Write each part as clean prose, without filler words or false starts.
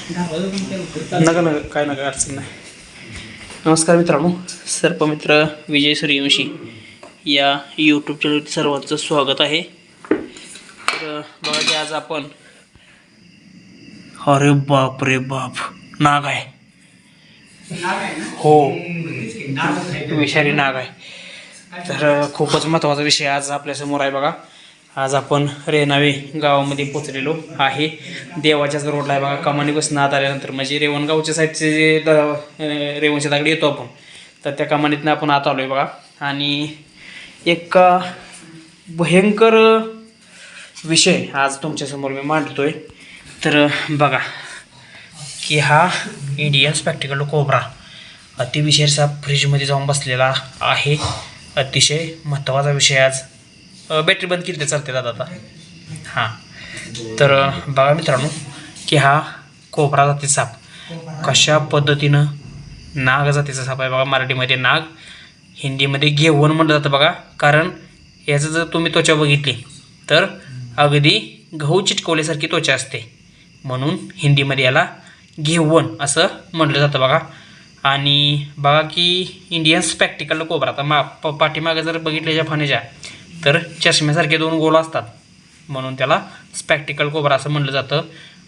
नका नका काय नका अडचण नाही. नमस्कार मित्रांनो, सर्पमित्र विजय सूर्यवंशी या यूट्यूब चॅनलवरती सर्वांचं स्वागत आहे. तर बघा की आज आपण अरे बाप रे बाप नाग आहे. हो, विषारी नाग आहे. तर खूपच महत्त्वाचा विषय आज आपल्यासमोर आहे. बघा, आज आपण रेणावे गावामध्ये पोचलेलो आहे. देवाच्याच रोडला आहे बघा. कमानीपासून आत आल्यानंतर म्हणजे रेवणगावच्या साईडचे जे रेवणच्या दागडी येतो आपण, तर त्या कमानीतनं आपण आत आलो आहे बघा. आणि एक भयंकर विषय आज तुमच्यासमोर मी मांडतोय. तर बघा की हा इंडियन स्पेक्टिकल कोब्रा अतिविशेष साप फ्रीजमध्ये जाऊन बसलेला आहे. अतिशय महत्त्वाचा विषय आज. बॅटरी बंद केली तर चालते दादा आता. हां, तर बघा मित्रांनो की हा कोब्रा जातीचा साप कशा पद्धतीनं नाग जातीचा साप आहे बघा. मराठीमध्ये नाग, हिंदीमध्ये घेवण म्हटलं जातं बघा. कारण याचं जर तुम्ही त्वचा बघितली तर अगदी गहू चिटकवल्यासारखी त्वचा असते, म्हणून हिंदीमध्ये याला घेवण असं म्हटलं जातं बघा. आणि बघा की इंडियन स्पेक्टिकल कोब्रा, आता पाठीमागं जर बघितल्याच्या फाण्याच्या तर चष्म्यासारखे दोन गोल असतात, म्हणून त्याला स्पेक्टिकल कोब्रा असं म्हटलं जातं.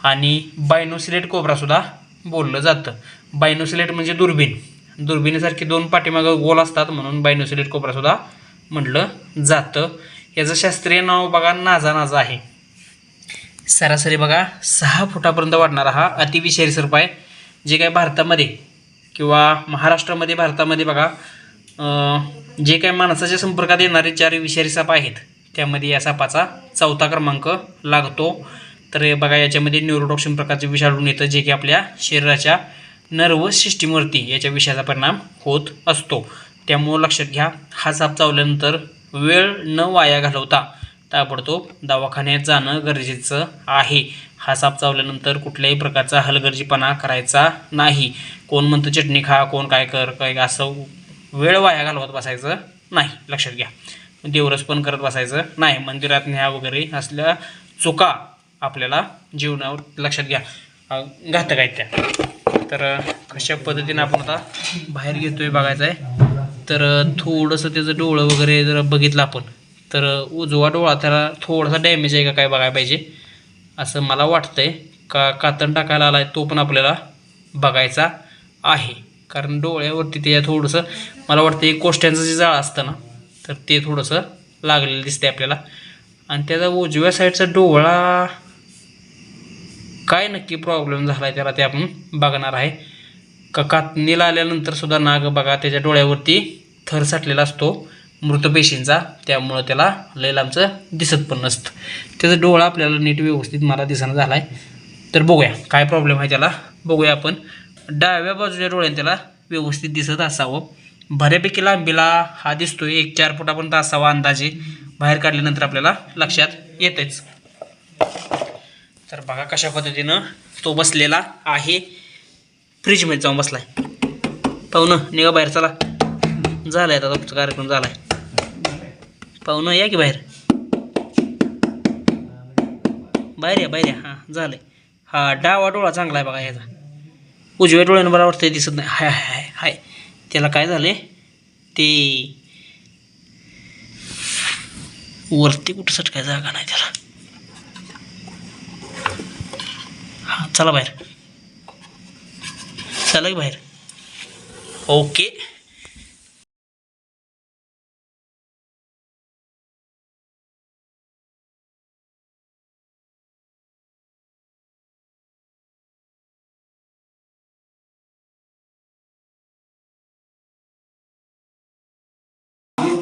आणि बायनोसिलेट कोब्रासुद्धा बोललं जातं. बायनोसिलेट म्हणजे दुर्बिणीसारखे दोन पाठीमागं गोल असतात, म्हणून बायनोसिलेट कोब्रासुद्धा म्हटलं जातं. याचं शास्त्रीय नाव बघा नाजा आहे. सरासरी बघा 6 फुटापर्यंत वाढणारा हा अतिविषारी सर्प आहे. जे काही भारतामध्ये किंवा महाराष्ट्रामध्ये भारतामध्ये बघा जे काही माणसाच्या संपर्कात येणारे 4 विषारी साप आहेत, त्यामध्ये या सापाचा 4था क्रमांक लागतो. तर बघा याच्यामध्ये न्यूरोटॉक्सिन प्रकारचे विषाणू येतं, जे की आपल्या शरीराच्या नर्वस सिस्टीमवरती याच्या विषाचा परिणाम होत असतो. त्यामुळं लक्षात घ्या, हा साप चावल्यानंतर वेळ न वाया घालवता ताबडतोब दवाखान्यात जाणं गरजेचं आहे. हा साप चावल्यानंतर कुठल्याही प्रकारचा हलगर्जीपणा करायचा नाही. कोण म्हणतं चटणी खा, कोण काय कर, काय असं वेळ वाया घालवत बसायचं नाही. लक्षात घ्या, देवरस पण करत बसायचं नाही. मंदिरात न्या वगैरे असल्या चुका आपल्याला जीवनावर लक्षात घ्या घातक आहेत त्या. तर कशा पद्धतीनं आपण आता बाहेर घेतोय बघायचं आहे. तर थोडंसं त्याचं डोळं वगैरे जर बघितलं आपण, तर उजवा डोळा त्याला थोडासा डॅमेज आहे का काय बघायला पाहिजे असं मला वाटतंय. का कातण टाकायला आला आहे तो पण आपल्याला बघायचा आहे. कारण डोळ्यावरती ते थोडंसं मला वाटतं एक कोष्ट्यांचं जे जाळं असतं ना, तर ते थोडंसं लागलेलं दिसते आपल्याला. आणि त्याचा उजव्या साईडचा डोळा काय नक्की प्रॉब्लेम झाला आहे त्याला ते आपण बघणार आहे. का कातणीला आल्यानंतर सुद्धा नाग बघा त्याच्या डोळ्यावरती थर साठलेला असतो मृत पेशींचा, त्यामुळं त्याला लय लांबचं दिसत पण नसतं. त्याचा डोळा आपल्याला नीट व्यवस्थित मला दिसणं झाला आहे. तर बघूया काय प्रॉब्लेम आहे त्याला, बघूया आपण. डाव्या बाजूच्या डोळ्याने त्याला व्यवस्थित दिसत असावं. बऱ्यापैकी लांबीला हा दिसतोय, 1-4 फुटापर्यंत असावा अंदाजे. बाहेर काढल्यानंतर आपल्याला लक्षात येतेच. तर बघा कशा पद्धतीनं तो बसलेला आहे. फ्रीजमध्ये जाऊन बसलाय. पाहुणं निघा बाहेर, चला. झालाय आता तुमचा कार्यक्रम झालाय. पाहुणं या की बाहेर, बाहेर या. हां, झालंय. हा डावा डोळा चांगला आहे बघा याचा. उजव्या डोळ्यानं मला वाटतं दिसत नाही. हाय हाय हाय त्याला काय झालंय ते वरती कुठं सटकाय जागा नाही त्याला. हां, चला बाहेर, चला की बाहेर. ओके.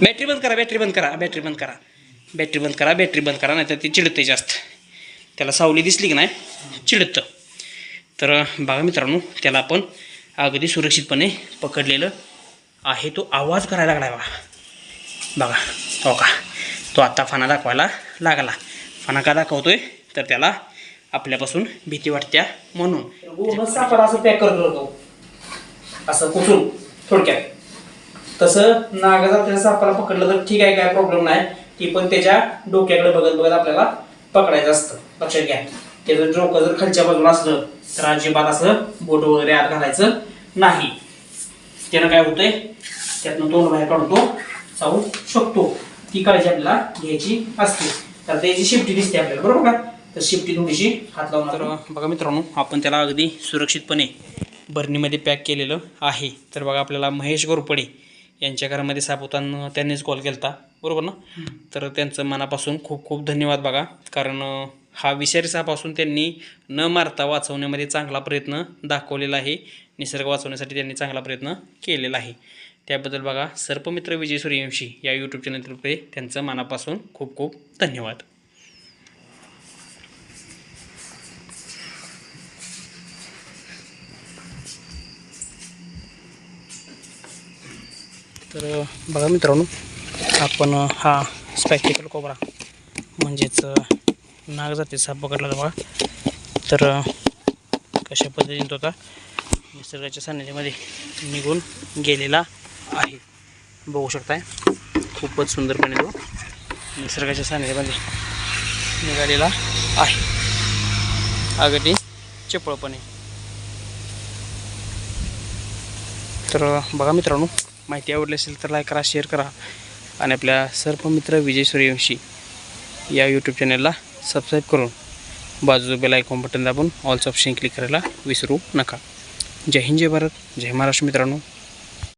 बॅटरी बंद करा नाही तर ती चिडते जास्त. त्याला सावली दिसली की नाही चिडतं. तर बघा मित्रांनो, त्याला आपण अगदी सुरक्षितपणे पकडलेलं आहे. तो आवाज करायला लागला बघा. हो का, तो आता फणा दाखवायला लागला. फणा का दाखवतोय तर त्याला आपल्यापासून भीती वाटत्या म्हणून. सापाला असं पॅक करतो असं कुठून थोडक्यात. तसं नागाचा त्या सापाला पकडलं तर ठीक आहे, काय प्रॉब्लेम नाही. ती पण त्याच्या डोक्याकडे बघत बघत आपल्याला पकडायचं असतं, लक्षात घ्या. त्याचं डोकं जर खालच्या बाजूला असलं तर अजिबात असं बोट वगैरे आत घालायचं नाही. त्यानं काय होतंय, त्यातनं तोंड बाहेर काढून तो चावू शकतो. ती काळजी आपल्याला घ्यायची असते. तर त्याची शिफ्टी दिसते आपल्याला, बरोबर का? तर शिफ्टी थोडीशी हात लावून. तर बघा मित्रांनो, आपण त्याला अगदी सुरक्षितपणे बरणीमध्ये पॅक केलेलं आहे. तर बघा, आपल्याला महेश गोरपडे यांच्या घरामध्ये साप होताना त्यांनीच कॉल केला होता, बरोबर ना? तर त्यांचं मनापासून खूप खूप धन्यवाद बघा. कारण हा विषारी साप असून त्यांनी न मारता वाचवण्यामध्ये चांगला प्रयत्न दाखवलेला आहे. निसर्ग वाचवण्यासाठी त्यांनी चांगला प्रयत्न केलेला आहे. त्याबद्दल बघा, सर्पमित्र विजय सूर्यवंशी या यूट्यूब चॅनलतर्फे त्यांचं मनापासून खूप खूप धन्यवाद. तर बघा मित्रांनो, आपण हा स्पॅक्टिकल कोबरा म्हणजेच नागजाती साप पकडला बघा. तर कशा पद्धतीने तो आता निसर्गाच्या सान्निध्यामध्ये निघून गेलेला आहे. बघू शकताय, खूपच सुंदरपणे तो निसर्गाच्या सान्निध्यामध्ये निघालेला आहे, अगदी चपळपणे. तर बघा मित्रांनो, माहिती आवडली असेल तर लाईक करा, शेअर करा आणि आपल्या सर्पमित्र विजय सूर्यवंशी या यूट्यूब चॅनलला सबस्क्राईब करून बाजूचं बेल आयकॉन बटन दाबून ऑल ऑप्शन क्लिक करायला विसरू नका. जय हिंद, जय भारत, जय महाराष्ट्र मित्रांनो.